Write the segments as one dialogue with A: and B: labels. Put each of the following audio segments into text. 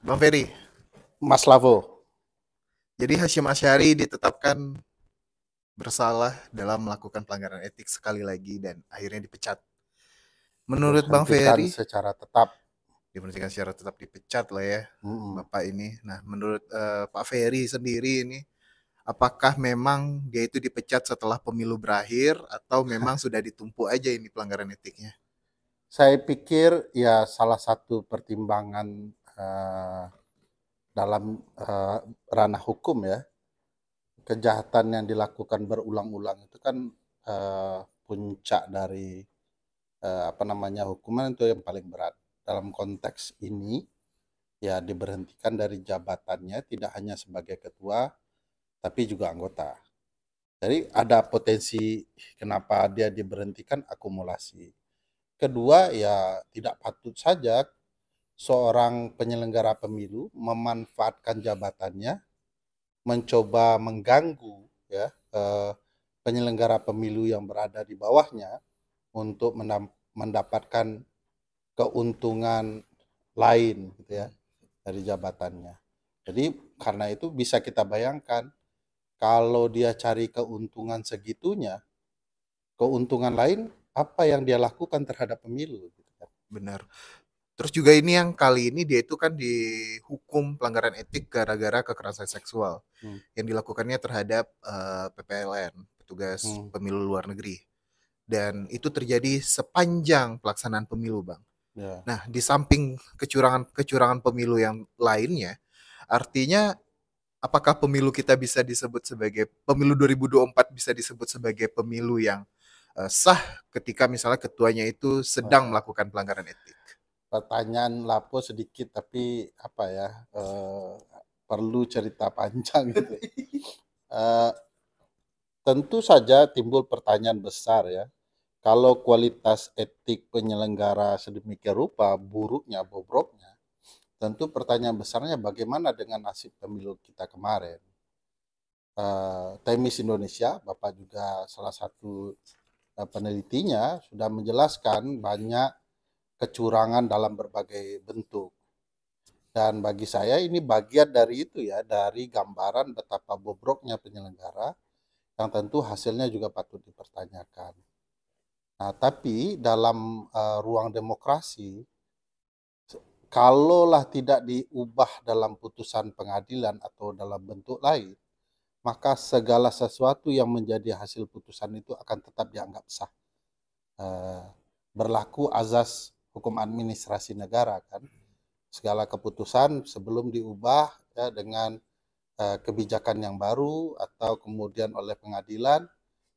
A: Bang Ferry,
B: Mas Lavo.
A: jadi Hashim Asyari ditetapkan bersalah dalam melakukan pelanggaran etik sekali lagi dan akhirnya dipecat. Menurut Bang
B: Diberhentikan
A: Ferry,
B: secara tetap.
A: diberhentikan secara tetap dipecat lah ya,
B: Mm-mm.
A: Bapak ini. Nah, menurut Pak Ferry sendiri ini, apakah memang dia itu dipecat setelah pemilu berakhir atau memang sudah ditumpuk aja ini pelanggaran etiknya?
B: Saya pikir ya salah satu pertimbangan eh, dalam ranah hukum ya, kejahatan yang dilakukan berulang-ulang itu kan puncak dari apa namanya hukuman itu yang paling berat. Dalam konteks ini ya diberhentikan dari jabatannya tidak hanya sebagai ketua tapi juga anggota. Jadi ada potensi kenapa dia diberhentikan akumulasi. Kedua, ya tidak patut saja seorang penyelenggara pemilu memanfaatkan jabatannya mencoba mengganggu ya penyelenggara pemilu yang berada di bawahnya untuk mendapatkan keuntungan lain gitu ya dari jabatannya. Jadi karena itu bisa kita bayangkan kalau dia cari keuntungan segitunya, keuntungan lain apa yang dia lakukan terhadap pemilu gitu kan.
A: Benar. Terus juga ini yang kali ini dia itu kan dihukum pelanggaran etik gara-gara kekerasan seksual
B: Hmm.
A: yang dilakukannya terhadap PPLN, petugas
B: Hmm.
A: pemilu luar negeri. Dan itu terjadi sepanjang pelaksanaan pemilu, Bang.
B: Ya.
A: Nah, di samping kecurangan-kecurangan pemilu yang lainnya, artinya apakah pemilu kita bisa disebut sebagai pemilu 2024 bisa disebut sebagai pemilu yang sah ketika misalnya ketuanya itu sedang
B: Uh,
A: melakukan pelanggaran etik?
B: Pertanyaan Lapo sedikit tapi apa ya perlu cerita panjang gitu. Eh, Tentu saja timbul pertanyaan besar ya. Kalau kualitas etik penyelenggara sedemikian rupa buruknya, bobroknya, tentu pertanyaan besarnya bagaimana dengan nasib pemilu kita kemarin. Temis Indonesia, Bapak juga salah satu penelitinya, sudah menjelaskan banyak kecurangan dalam berbagai bentuk. Dan bagi saya ini bagian dari itu ya, dari gambaran betapa bobroknya penyelenggara yang tentu hasilnya juga patut dipertanyakan. Nah, tapi dalam ruang demokrasi, kalaulah tidak diubah dalam putusan pengadilan atau dalam bentuk lain, maka segala sesuatu yang menjadi hasil putusan itu akan tetap dianggap sah. Eh, Berlaku azas hukum administrasi negara kan. Segala keputusan sebelum diubah ya, dengan kebijakan yang baru atau kemudian oleh pengadilan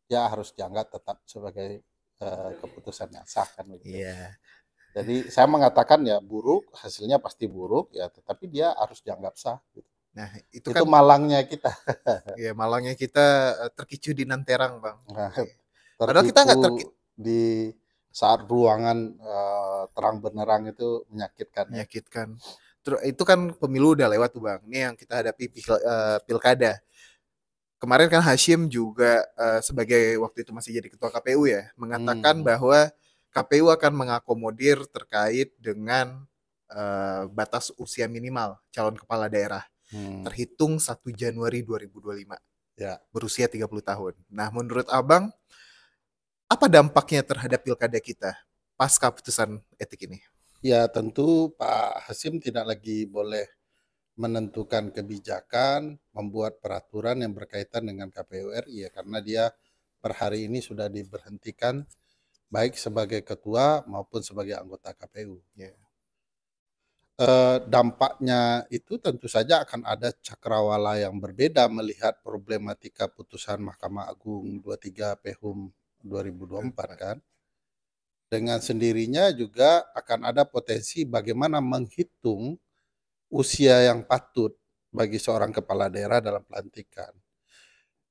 B: ya harus dianggap tetap sebagai keputusan yang sah kan begitu.
A: Iya.
B: Jadi saya mengatakan ya buruk hasilnya pasti buruk ya tetapi dia harus dianggap sah gitu.
A: Nah, itu
B: Itu
A: kan
B: malangnya kita.
A: ya malangnya kita terkicu di Nanterang, Bang.
B: Nah,
A: Iya. Padahal kita
B: tertipu
A: nggak terkicu.
B: di saat ruangan terang benderang itu menyakitkan ya.
A: Menyakitkan. Terus itu kan pemilu udah lewat tuh, Bang. Ini yang kita hadapi pilkada. Kemarin kan Hashim juga sebagai waktu itu masih jadi ketua KPU ya, mengatakan
B: Hmm.
A: bahwa KPU akan mengakomodir terkait dengan batas usia minimal calon kepala daerah
B: Hmm.
A: terhitung 1 Januari 2025
B: Ya.
A: berusia 30 tahun. Nah, menurut Abang, apa dampaknya terhadap pilkada kita pasca putusan etik ini?
B: Ya tentu Pak Hasim tidak lagi boleh menentukan kebijakan, membuat peraturan yang berkaitan dengan KPU RI ya karena dia per hari ini sudah diberhentikan baik sebagai ketua maupun sebagai anggota KPU.
A: Ya.
B: Dampaknya itu tentu saja akan ada cakrawala yang berbeda melihat problematika putusan Mahkamah Agung 23 PHUM 2024 kan. Dengan sendirinya juga akan ada potensi bagaimana menghitung usia yang patut bagi seorang kepala daerah dalam pelantikan.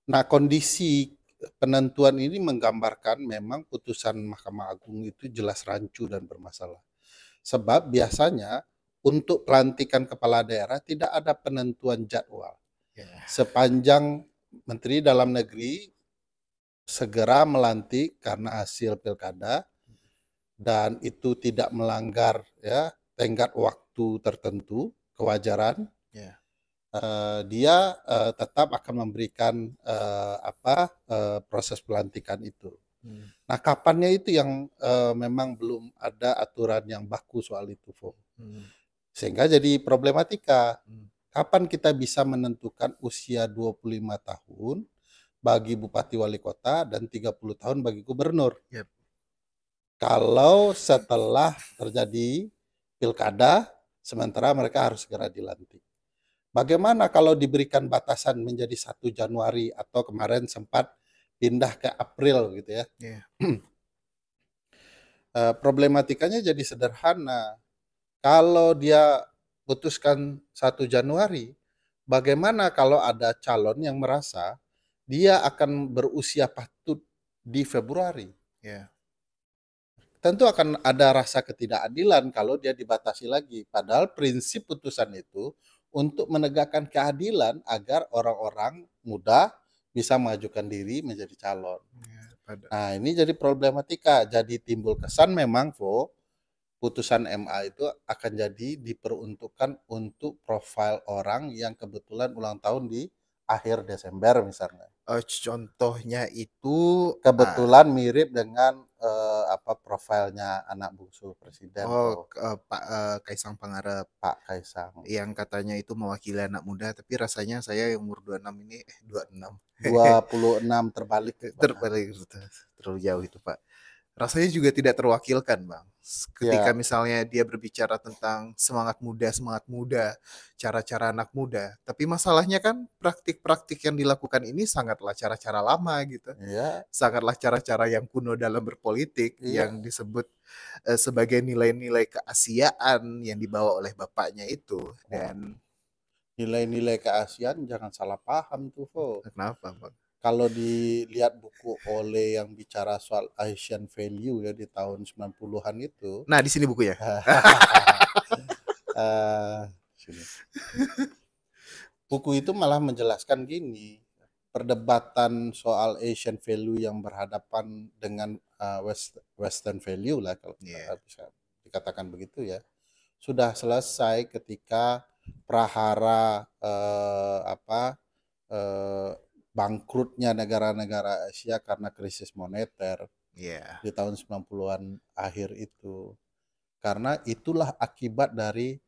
B: Nah, kondisi penentuan ini menggambarkan memang putusan Mahkamah Agung itu jelas rancu dan bermasalah. Sebab biasanya untuk pelantikan kepala daerah tidak ada penentuan jadwal.
A: Ya.
B: Sepanjang Menteri Dalam Negeri segera melantik karena hasil pilkada dan itu tidak melanggar ya tenggat waktu tertentu, kewajaran,
A: Ya.
B: dia tetap akan memberikan proses pelantikan itu.
A: Hmm.
B: Nah, kapannya itu yang memang belum ada aturan yang baku soal itu, Vo.
A: Hmm.
B: Sehingga jadi problematika.
A: Hmm.
B: Kapan kita bisa menentukan usia 25 tahun bagi bupati wali kota dan 30 tahun bagi gubernur?
A: Yep.
B: Kalau setelah terjadi pilkada, sementara mereka harus segera dilantik. Bagaimana kalau diberikan batasan menjadi 1 Januari atau kemarin sempat pindah ke April gitu ya.
A: Yeah.
B: Problematikanya jadi sederhana. Kalau dia putuskan 1 Januari, bagaimana kalau ada calon yang merasa dia akan berusia patut di Februari?
A: Yeah.
B: Tentu akan ada rasa ketidakadilan kalau dia dibatasi lagi. Padahal prinsip putusan itu untuk menegakkan keadilan agar orang-orang muda bisa mengajukan diri menjadi calon. Nah, ini jadi problematika. Jadi timbul kesan memang, Vo, putusan MA itu akan jadi diperuntukkan untuk profil orang yang kebetulan ulang tahun di akhir Desember misalnya.
A: Contohnya itu
B: kebetulan mirip dengan profilnya anak bungsu presiden.
A: Pak Kaisang Pangarep.
B: Pak Kaisang.
A: Yang katanya itu mewakili anak muda, tapi rasanya saya yang umur 26 ini
B: 26 terbalik.
A: Terbalik, terlalu jauh itu, Pak. Rasanya juga tidak terwakilkan, Bang. Ketika misalnya dia berbicara tentang semangat muda, cara-cara anak muda. Tapi masalahnya kan praktik-praktik yang dilakukan ini sangatlah cara-cara lama gitu. Sangatlah cara-cara yang kuno dalam berpolitik, yang disebut sebagai nilai-nilai keasiaan yang dibawa oleh bapaknya itu. Dan
B: nilai-nilai keasiaan jangan salah paham tuh, Vo.
A: Kenapa, Bang?
B: Kalau dilihat buku Ole yang bicara soal Asian value ya di tahun 90-an itu.
A: Nah, di sini bukunya.
B: Buku itu malah menjelaskan gini, perdebatan soal Asian value yang berhadapan dengan Western value lah kalau bisa dikatakan begitu ya, sudah selesai ketika prahara bangkrutnya negara-negara Asia karena krisis moneter di tahun 90-an akhir itu. Karena itulah akibat dari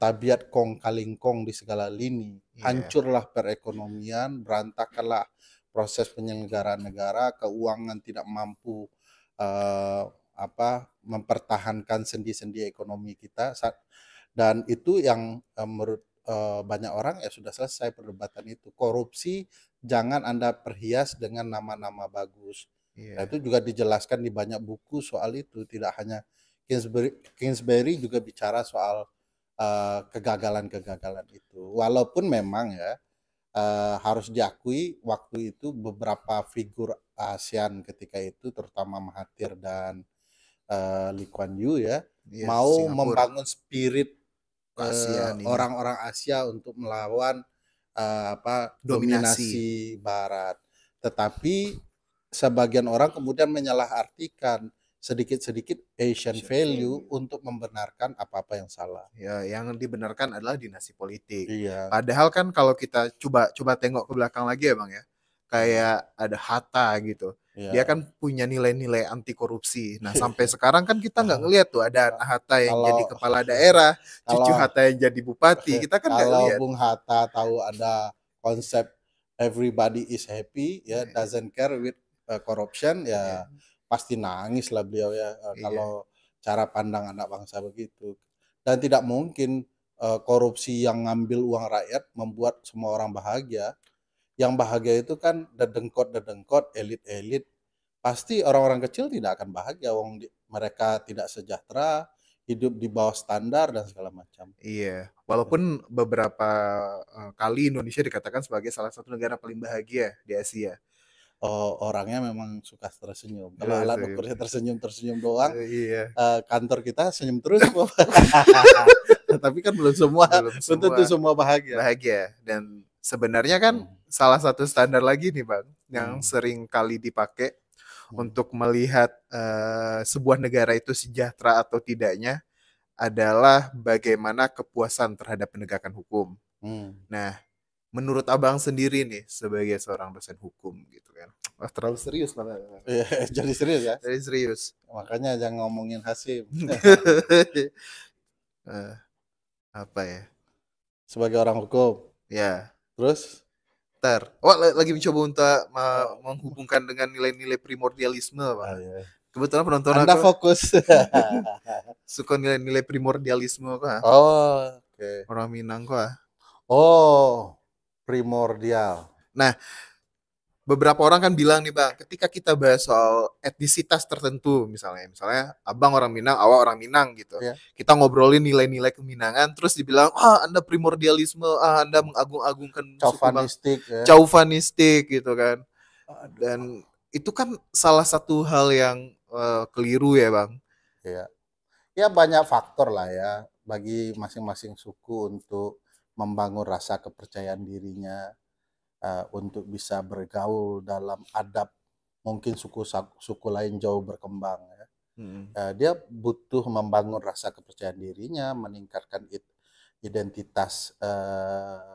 B: tabiat kong kaling kong di segala lini. Hancurlah perekonomian, berantakanlah proses penyelenggaraan negara, keuangan tidak mampu mempertahankan sendi-sendi ekonomi kita. Dan itu yang menurut banyak orang ya sudah selesai perdebatan itu. Korupsi jangan Anda perhias dengan nama-nama bagus. Nah, itu juga dijelaskan di banyak buku soal itu. Tidak hanya Kingsbury juga bicara soal kegagalan-kegagalan itu. Walaupun memang ya harus diakui waktu itu beberapa figur ASEAN ketika itu, terutama Mahathir dan Lee Kuan Yew ya, mau membangun spirit orang-orang Asia untuk melawan dominasi Barat. Tetapi sebagian orang kemudian menyalahartikan sedikit-sedikit Asian value untuk membenarkan apa-apa yang salah.
A: Ya, yang dibenarkan adalah dinasti politik. Padahal kan kalau kita coba tengok ke belakang lagi ya, Bang ya. Kayak ada Hatta gitu. Dia kan punya nilai-nilai anti korupsi. Nah, sampai sekarang kan kita nggak ngelihat tuh ada anak Hatta yang jadi kepala daerah, cucu Hatta yang jadi bupati. Kita kan nggak ngelihat.
B: Kalau Bung Hatta tahu ada konsep everybody is happy, ya doesn't care with corruption, ya pasti nangis lah beliau ya kalau cara pandang anak bangsa begitu. Dan tidak mungkin korupsi yang ngambil uang rakyat membuat semua orang bahagia. Yang bahagia itu kan dedengkot, elit-elit. Pasti orang-orang kecil tidak akan bahagia, mereka tidak sejahtera, hidup di bawah standar dan segala macam.
A: Iya, walaupun beberapa kali Indonesia dikatakan sebagai salah satu negara paling bahagia di Asia.
B: Orangnya memang suka tersenyum. Kalau alat ukurnya tersenyum doang, kantor kita senyum terus. Tapi kan belum tentu semua bahagia.
A: Dan sebenarnya kan salah satu standar lagi nih, Bang, yang sering kali dipakai untuk melihat sebuah negara itu sejahtera atau tidaknya adalah bagaimana kepuasan terhadap penegakan hukum.
B: Hmm.
A: Nah, menurut abang sendiri nih sebagai seorang dosen hukum gitu kan. Wah, terlalu serius lah.
B: Jadi serius ya.
A: Jadi serius.
B: Makanya jangan ngomongin Hasim.
A: Eh, apa ya?
B: Sebagai orang hukum.
A: Ya,
B: Terus
A: lagi mencoba untuk menghubungkan dengan nilai-nilai primordialisme, Pak.
B: iya.
A: Kebetulan penonton
B: Anda
A: aku
B: fokus.
A: suka nilai-nilai primordialisme, Pak.
B: Oh, oke.
A: Orang Minang, Pak.
B: Oh, primordial.
A: Nah, beberapa orang kan bilang nih Bang, ketika kita bahas soal etnisitas tertentu misalnya abang orang Minang, awak orang Minang gitu.
B: Ya.
A: Kita ngobrolin nilai-nilai keminangan terus dibilang, Anda primordialisme, Anda mengagung-agungkan suku Bang.
B: Chauvinistik ya.
A: Chauvinistik gitu kan. Dan itu kan salah satu hal yang keliru ya Bang.
B: Ya. Ya banyak faktor lah ya bagi masing-masing suku untuk membangun rasa kepercayaan dirinya, untuk bisa bergaul dalam adab. Mungkin suku lain jauh berkembang ya. Dia butuh membangun rasa kepercayaan dirinya, meningkatkan identitas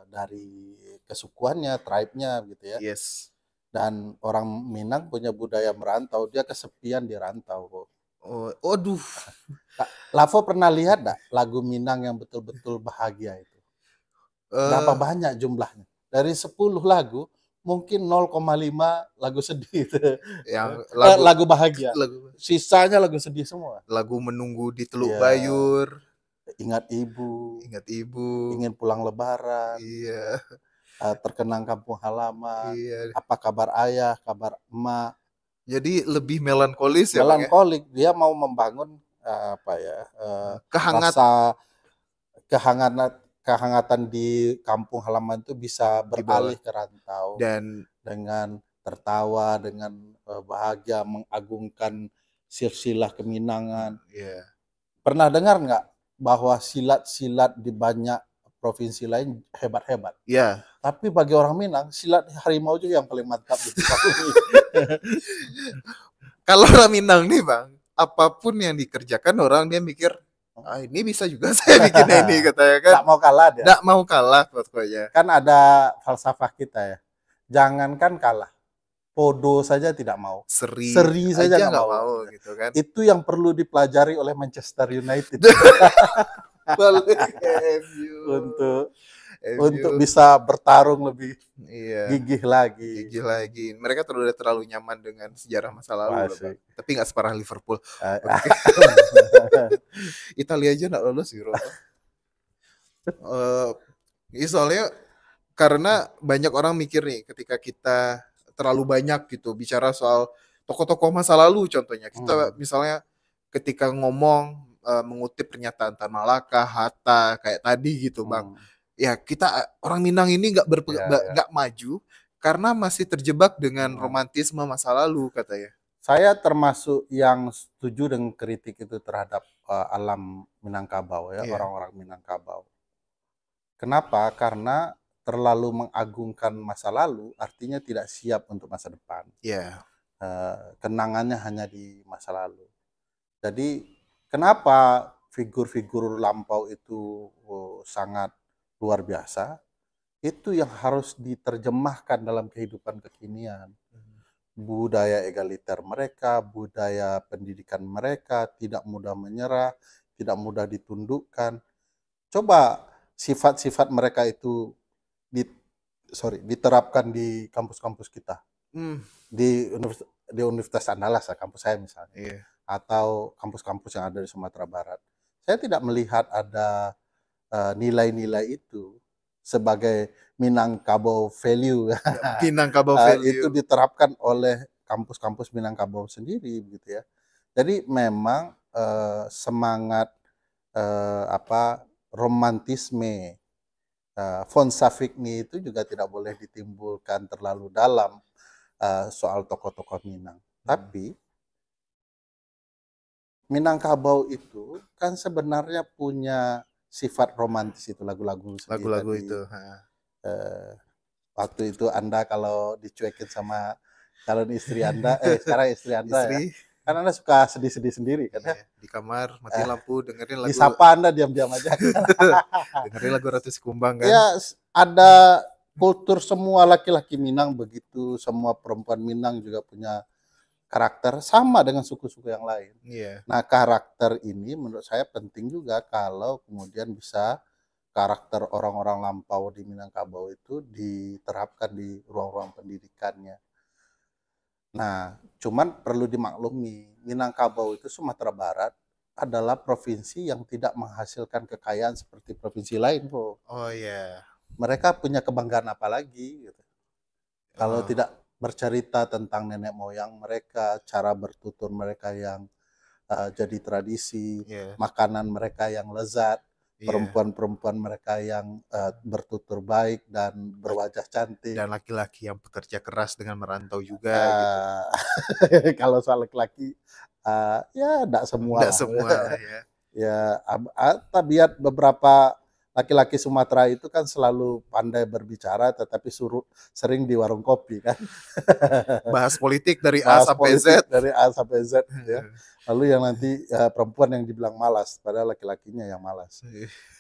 B: dari kesukuannya, tribe-nya gitu ya.
A: Yes.
B: Dan orang Minang punya budaya merantau, dia kesepian di rantau.
A: Oh, aduh.
B: Lavo pernah lihat enggak lagu Minang yang betul-betul bahagia itu? Berapa banyak jumlahnya? Dari 10 lagu, mungkin 0,5 lagu sedih itu.
A: Yang
B: lagu bahagia. Sisanya lagu sedih semua.
A: Lagu Menunggu di Teluk Bayur.
B: Ingat ibu. Ingin pulang lebaran.
A: Iya.
B: Terkenang kampung halaman.
A: Iya.
B: Apa kabar ayah, kabar emak.
A: Jadi lebih melankolis ya,
B: melankolik. Bang, ya? Dia mau membangun rasa kehangatan di kampung halaman itu bisa beralih ke rantau dan dengan tertawa, dengan bahagia, mengagungkan silsilah keminangan.
A: Yeah.
B: Pernah dengar nggak bahwa silat-silat di banyak provinsi lain hebat-hebat?
A: Iya. Yeah.
B: Tapi bagi orang Minang, silat harimau juga yang paling mantap di
A: Kalau orang Minang nih Bang, apapun yang dikerjakan orang dia mikir, ini bisa juga saya bikin ini katanya kan.
B: Nggak mau kalah dia.
A: Nggak mau kalah pokoknya.
B: Kan ada falsafah kita ya. Jangankan kalah, podo saja tidak mau. Seri saja nggak mau
A: gitu kan.
B: Itu yang perlu dipelajari oleh Manchester United. untuk bisa bertarung lebih gigih lagi.
A: Mereka terlalu nyaman dengan sejarah masa lalu, tapi nggak separah Liverpool. Italia aja nggak lolos Euro. Soalnya karena banyak orang mikir nih, ketika kita terlalu banyak gitu bicara soal tokoh-tokoh masa lalu, contohnya kita misalnya ketika ngomong mengutip pernyataan Tan Malaka, Hatta kayak tadi gitu Bang. Ya kita orang Minang ini nggak maju karena masih terjebak dengan romantisme masa lalu katanya.
B: Saya termasuk yang setuju dengan kritik itu terhadap alam Minangkabau ya, orang-orang Minangkabau. Kenapa? Karena terlalu mengagungkan masa lalu, artinya tidak siap untuk masa depan. Kenangannya hanya di masa lalu. Jadi kenapa figur-figur lampau itu sangat luar biasa, itu yang harus diterjemahkan dalam kehidupan kekinian. Budaya egaliter mereka, budaya pendidikan mereka, tidak mudah menyerah, tidak mudah ditundukkan. Coba sifat-sifat mereka itu diterapkan di kampus-kampus kita. Di Universitas Andalas, kampus saya misalnya. Atau kampus-kampus yang ada di Sumatera Barat. Saya tidak melihat ada nilai-nilai itu sebagai Minangkabau value.
A: Minangkabau value
B: itu diterapkan oleh kampus-kampus Minangkabau sendiri gitu ya. Jadi memang semangat romantisme von Safikni itu juga tidak boleh ditimbulkan terlalu dalam soal tokoh-tokoh Minang. Tapi Minangkabau itu kan sebenarnya punya sifat romantis itu, lagu-lagu
A: itu.
B: Waktu itu Anda kalau dicuekin sama calon istri Anda, sekarang istri Anda ya, Kan Anda suka sedih-sedih sendiri kan ya?
A: Iya, di kamar mati lampu dengerin lagu
B: Disapa Anda diam-diam aja.
A: dengerin lagu Ratu Sikumbang kan.
B: Ya ada kultur semua laki-laki Minang begitu, semua perempuan Minang juga punya karakter sama dengan suku-suku yang lain.
A: Iya.
B: Nah, karakter ini menurut saya penting juga kalau kemudian bisa karakter orang-orang lampau di Minangkabau itu diterapkan di ruang-ruang pendidikannya. Nah, cuman perlu dimaklumi, Minangkabau itu Sumatera Barat adalah provinsi yang tidak menghasilkan kekayaan seperti provinsi lain, Po.
A: Oh iya.
B: Mereka punya kebanggaan apa lagi gitu. Kalau
A: Oh,
B: tidak bercerita tentang nenek moyang mereka, cara bertutur mereka yang jadi tradisi,
A: iya,
B: makanan mereka yang lezat,
A: iya.
B: perempuan-perempuan mereka yang bertutur baik dan
A: Lak-
B: berwajah cantik.
A: Dan laki-laki yang bekerja keras dengan merantau juga gitu.
B: Eh, kalau soal laki-laki, ya tidak semua
A: Enggak
B: lah.
A: semua lah ya.
B: Ya, tabiat beberapa laki-laki Sumatera itu kan selalu pandai berbicara, tetapi sering di warung kopi kan.
A: Bahas politik dari A
B: Bahas
A: sampai
B: politik
A: Z.
B: dari A sampai Z ya. Lalu yang nanti perempuan yang dibilang malas, padahal laki-lakinya yang malas.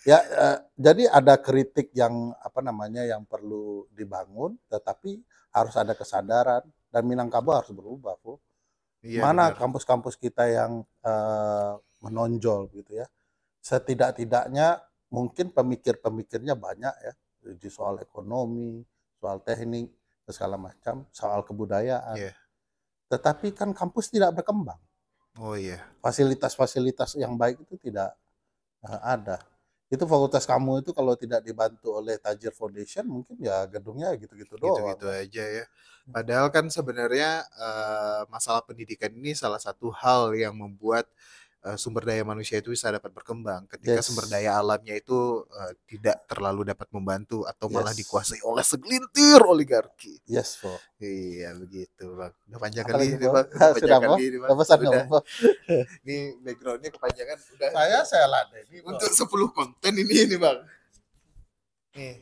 B: Ya, jadi ada kritik yang apa namanya yang perlu dibangun, tetapi harus ada kesadaran dan Minangkabau harus berubah, Bu.
A: Iya
B: Mana
A: benar.
B: kampus-kampus kita yang menonjol gitu ya. Setidak-tidaknya mungkin pemikir-pemikirnya banyak ya di soal ekonomi, soal teknik, segala macam, soal kebudayaan.
A: Iya.
B: Tetapi kan kampus tidak berkembang.
A: Oh iya.
B: Fasilitas-fasilitas yang baik itu tidak ada. Itu fakultas kamu itu kalau tidak dibantu oleh Tajir Foundation mungkin ya gedungnya gitu-gitu doang.
A: Gitu-gitu aja ya. Padahal kan sebenarnya masalah pendidikan ini salah satu hal yang membuat sumber daya manusia itu bisa dapat berkembang. Ketika sumber
B: Yes,
A: daya alamnya itu tidak terlalu dapat membantu atau malah
B: yes,
A: dikuasai oleh segelintir oligarki.
B: yes, Po.
A: Iya begitu bang. Udah panjang kali
B: Apalagi
A: ini
B: Po?
A: bang. Udah panjang
B: Sudah
A: kali
B: Po?
A: ini bang.
B: Udah pesan
A: Udah.
B: kamu Po?
A: Ini backgroundnya kepanjangan. Udah
B: Saya ladeni Po.
A: untuk 10 konten ini bang. Nih